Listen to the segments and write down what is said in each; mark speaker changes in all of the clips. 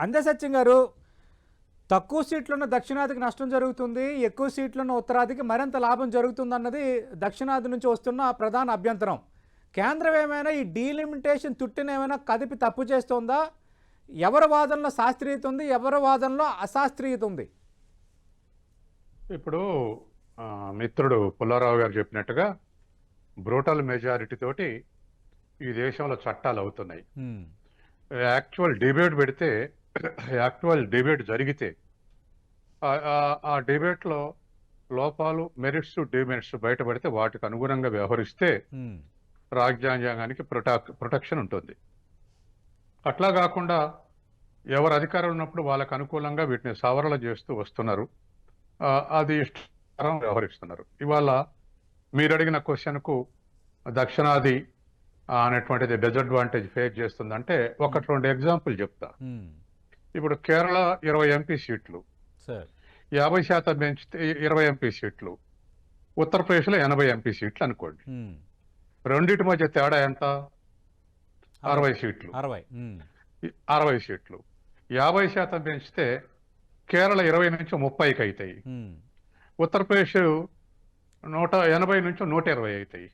Speaker 1: అందే సత్యం గారు, తక్కువ సీట్లున్న దక్షిణాదికి నష్టం జరుగుతుంది, ఎక్కువ సీట్లున్న ఉత్తరాదికి మరింత లాభం జరుగుతుందన్నది దక్షిణాది నుంచి వస్తున్న ప్రధాన అభ్యంతరం. కేంద్రం ఏమైనా ఈ డీలిమిటేషన్ తుట్టిన ఏమైనా కదిపి తప్పు చేస్తోందా? ఎవరి వాదనలో శాస్త్రీయత ఉంది, ఎవరి వాదనలో అశాస్త్రీయత ఉంది?
Speaker 2: ఇప్పుడు మిత్రుడు పుల్లారావు గారు చెప్పినట్టుగా బ్రూటల్ మెజారిటీ తోటి ఈ దేశంలో చట్టాలు అవుతున్నాయి. యాక్చువల్ డిబేట్ జరిగితే ఆ డిబేట్లో లోపాలు, మెరిట్స్, డిమెరిట్స్ బయటపడితే వాటికి అనుగుణంగా వ్యవహరిస్తే రాజ్యాంగానికి ప్రొటెక్షన్ ఉంటుంది. అట్లా కాకుండా ఎవరు అధికారం ఉన్నప్పుడు వాళ్ళకు అనుకూలంగా వీటిని సవరణ చేస్తూ వస్తున్నారు. అది ఇష్టం వ్యవహరిస్తున్నారు. ఇవాళ మీరు అడిగిన క్వశ్చన్కు దక్షిణాది అనేటువంటిది డిసడ్వాంటేజ్ ఫేస్ చేస్తుందంటే ఒకటి రెండు ఎగ్జాంపుల్ చెప్తా. ఇప్పుడు కేరళ 20 ఎంపీ సీట్లు, 50% పెంచితే 20 ఎంపీ సీట్లు, ఉత్తరప్రదేశ్లో 80 ఎంపీ సీట్లు అనుకోండి. రెండింటి మధ్య తేడా ఎంత? 60 సీట్లు. 60 సీట్లు 50% పెంచితే కేరళ 20 నుంచి 30కి అవుతాయి. ఉత్తరప్రదేశ్ 180 నుంచి 120 అవుతాయి.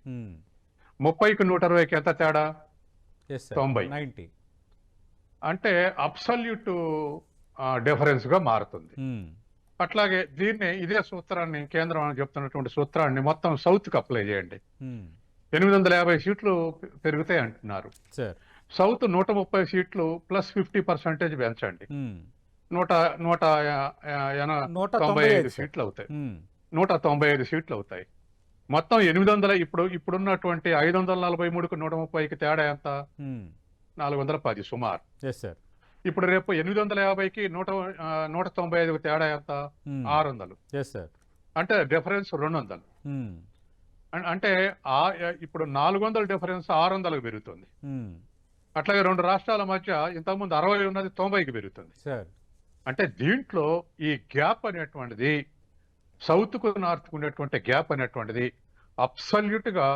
Speaker 2: 30కి 120కి ఎంత తేడా? 90. అంటే అబ్సల్యూట్ డిఫరెన్స్ గా మారుతుంది. అట్లాగే ఇదే సూత్రాన్ని కేంద్రం చెప్తున్నటువంటి సూత్రాన్ని మొత్తం సౌత్ కి అప్లై చేయండి. 850 సీట్లు పెరుగుతాయి అంటున్నారు. సౌత్ 130 సీట్లు ప్లస్ 50% పెంచండి, 195 సీట్లు అవుతాయి. 195 సీట్లు అవుతాయి. మొత్తం 800. ఇప్పుడున్నటువంటి 543కు 130కి తేడా ఎంత? 410 సుమారు. ఇప్పుడు రేపు 850కి 195కి తేడా ఎంత? 600. అంటే డిఫరెన్స్ 200. అంటే ఇప్పుడు 400 డిఫరెన్స్ 600కి పెరుగుతుంది. అట్లాగే రెండు రాష్ట్రాల మధ్య ఇంతకుముందు 60 ఉన్నది 90కి పెరుగుతుంది. అంటే దీంట్లో ఈ గ్యాప్ అనేటువంటిది, సౌత్ కు నార్త్ కు ఉన్నటువంటి గ్యాప్ అనేటువంటిది అబ్సల్యూట్ గా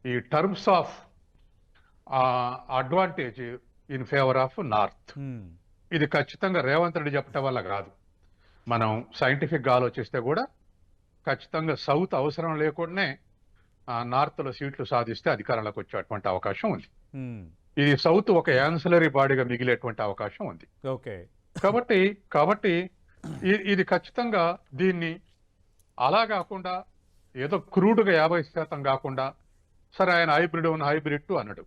Speaker 2: ఈ terms of advantage in favour of north. ఇది ఖచ్చితంగా రేవంత్ రెడ్డి చెప్పటం వల్ల కాదు, మనం సైంటిఫిక్ గా ఆలోచిస్తే కూడా ఖచ్చితంగా సౌత్ అవసరం లేకుండానే నార్త్ లో సీట్లు సాధిస్తే అధికారంలోకి వచ్చేటువంటి అవకాశం ఉంది. ఇది సౌత్ ఒక యాన్సిలరీ బాడీగా మిగిలేటువంటి అవకాశం ఉంది. కాబట్టి ఇది ఖచ్చితంగా దీన్ని అలా కాకుండా ఏదో క్రూడ్గా 50% కాకుండా, సరే ఆయన హైబ్రిడ్ 1 హైబ్రిడ్ 2 అన్నాడు.